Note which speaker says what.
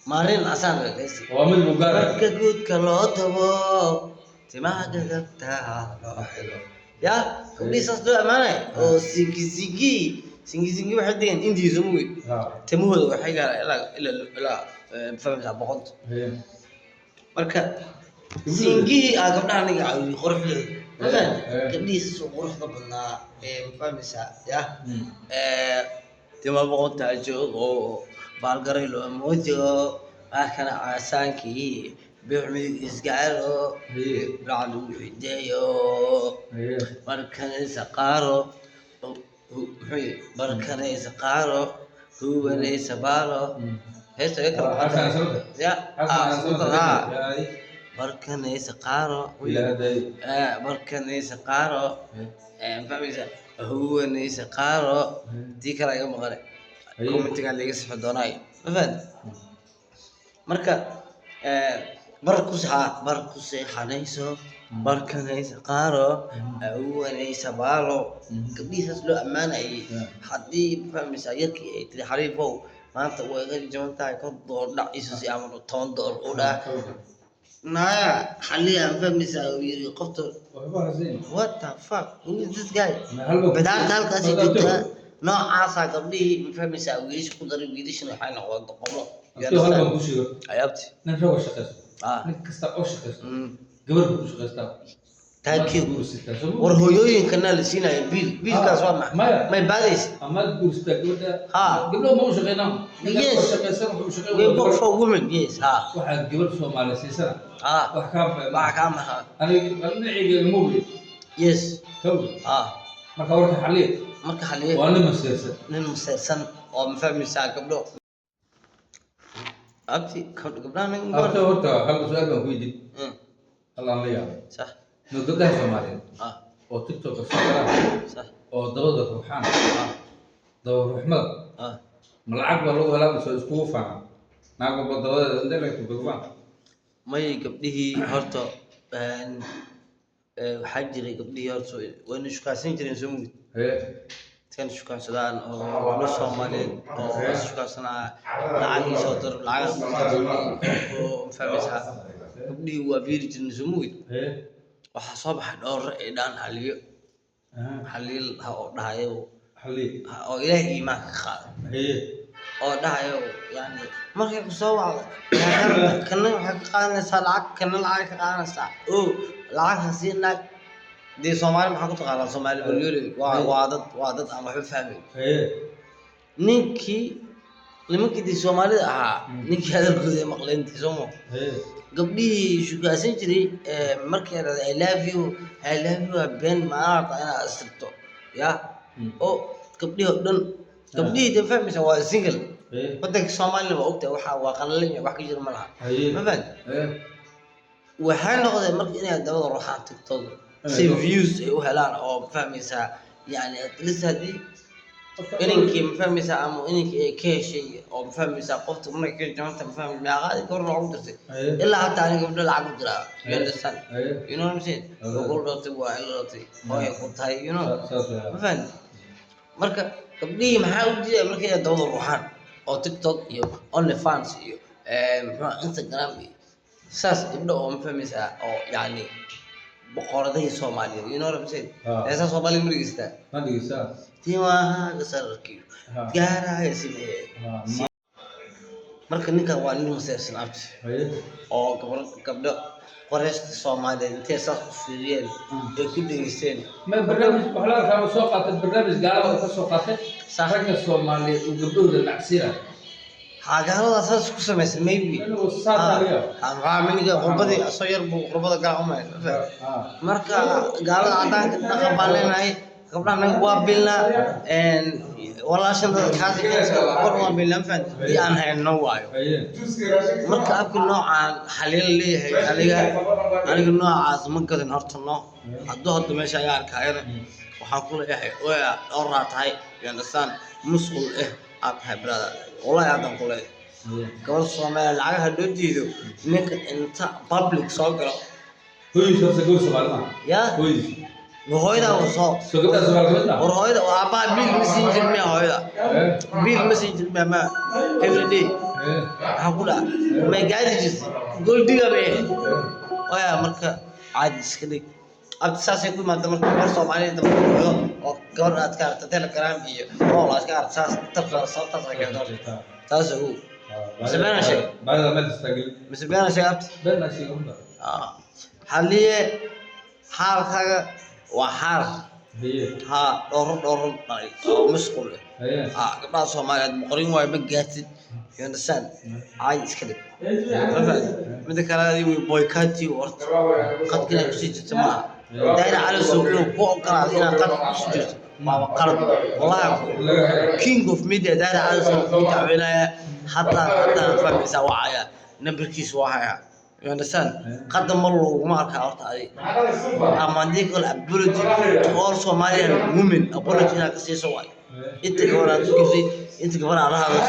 Speaker 1: مارين عسان رئيسي
Speaker 2: ومن مقارنة
Speaker 1: marka guudka loo tabo timaha gagabta loo xiro ya gabdhihiisaas loo ammaanay oo singi waxay degeen indiisa mugi timahooda waxay gaaraan ilaa fahamka boqonta marka singihii aa gabdhaha aniga caawiyey quruxdooda mafahant gabdhihiisa soo quruxda badnaa mafahmaysaa ya tima boqonta joogo baalgaray loo moojo markana caasaankii bixmid isgaaro racdu xideeyo markana isqaaro markana isqaaro huwana isbaalo heesta ya markana isqaaro markana isqaaro fahmaysa huwana isqaaro tii kale iga maqane commentiga laga sixi doonay mafahant marka barku seexanayso barkanaysa qaaro awanaysa baalo gabdhihiisaas loo ammaanayay haddii fahmaysaa yarkii ay tiri xariifow maanta way iga jaban tahay $10 dhac isu si ama $10 u dhaa naya xaliyaan fahmaysaa uu yiri qofta what the fuck who is this guy badaanta halkaasi joogtaa noocaasa gabdhihii fahmaysaa wiilasha ku daray wiilashana waxay noqdeen doqomo ayaabti
Speaker 2: nin rabo shaqeysto nin kasta oo shaqeysto gabar ku shaqeystaa
Speaker 1: thank you war hooyooyinkana la siinayo biilkaas waa maxay may baadaysa
Speaker 2: ama guursta gabdho ma u shaqeynaa
Speaker 1: yes
Speaker 2: shaqeysan wuxuu shaqeeyo
Speaker 1: we work for women yes
Speaker 2: waxa gabar Soomaali siisana wax ka
Speaker 1: maha
Speaker 2: aniga ma ogi
Speaker 1: yes
Speaker 2: marka warka xaliye waa nin maseersan oo ma fahmaysaa gabdho abti gabdhaha nin horta hal su'aal baan ku weydiin Allah la yaabo
Speaker 1: صح
Speaker 2: no gabdhaha Soomaaliyeed oo TikTok soo galaan
Speaker 1: صح
Speaker 2: oo dabada ruuxaan ruuxmad malacag baa lagu helaa soo isku faana naago dabada inta la ku gafaan
Speaker 1: may gabdhihii horta waxaa jiray gabdhihii horta wayna shukaasan jireen soo mugid كان شكرا سودان أو الصوماليين أو شكرا لعاقي صوتر لعاق وفهمتها قبلي هو بيرج النزموي وحصاب حدور إدان حليل هاي أو إلهي ما خال أو ده يعني ما كان كسوع كنا حقنا سالعك كنا العاق حقنا سا أو العاق حسينك دي Soomaali maxaa ku taqaanaa Soomaali waliyo waa dad aan waxba fahmin ninkii Soomaalida ahaa ninkii hadalkooda maqleyntii Soomo gabdhihii shukaasan jiray markay I love you ben maanta ana asirto ya oo gabdhihii de fahmaysa waa single wadanka Soomaaliya waa ogtahay waxa waa qalalin wax ka jira ma laha ma fahad waxay noqday markii inay dabada ruuxaan TikTok سي فيوز وهلان أو فهميسا يعني لسه دي إنك مفهميسا أو إنك كشيء أو مفهميسا قفت منك كل جماعة مفهم ما غادي كورن عودتي إلا حتى أنا قبل العقد درا يندسان you know what I'm saying بقول راتي وإلا راتي أو يقول تاي you know مفهم مركا قبلي محاول دي مركا يدور الروحان أو تيك توك يو أونلي فانس يو إنستغرام ساس يبدأ مفهميسا أو يعني بقرده Soomaaliya you know what I'm saying esa Soomaali marigista timaha gasarki gaarahay sidee marka ninka waa nin maseersan abti oo gabdho qoreysta Soomaaliyeed intee saas u fiiriyeen ay ku dhageysteen
Speaker 2: ma barnaamij waxa la rabaa soo qaatay barnaamij gaar ah ka soo qaatay saxaga Soomaaliyeed oo gabdhooda lacsiira
Speaker 1: حاجة أساس كوسة مثل maybe عاملين غربة أصير بغربة قاعمة مركا قال عدان كنا قبلنا هاي قبلنا قابلنا والله عشان هذا كذا قرنا باللمفن يعني هاي النوع مركا أكل نوع حليل لي أنا نوع عازم كذا نهرت النوع الضغط مش عيار كائن وحنقول إيه وأورات هاي يعني الإنسان مسؤول إيه أبحث برادر والله هذا نقوله قبل Soomaaliya lacagaha loo diido ninka inta public soo galo
Speaker 2: hooyada soo Soomaaliya
Speaker 1: ya hooyada soo hooyada waa aba biil messenger ma hooyada biil messenger ma every day هقول ما قاعد يجلس قول دقيقة بعيد ويا مركا عادي سكلي أبتساس يكون ما تمر كبر صومالي تمر وكبر أذكار تتلا كلام فيه والله أذكار أساس تفرق صوت تصعد تاسو مسبنا شيء
Speaker 2: بعد ما تستقل
Speaker 1: مسبنا شيء أبت
Speaker 2: بنا شيء هم
Speaker 1: حاليا حال حاجة وحال
Speaker 2: هي
Speaker 1: ها دور مسقول قبل صومالي مقرين واي بقيت يندسان عايز كده مدة كلامي بويكاتي ورت قد كنا كسيت تمام داير على السوق فوق قرار هنا قد كسيت ما قرب والله كينج اوف ميديا داير على السوق تعبنا حتى فهم سواعيا نبركيس واحد يندسان قدم الله ما أركع أرتاي أما عندك الأبولوجي all Somalian women أبولوجي هناك سيسوي أنت كمان على هذا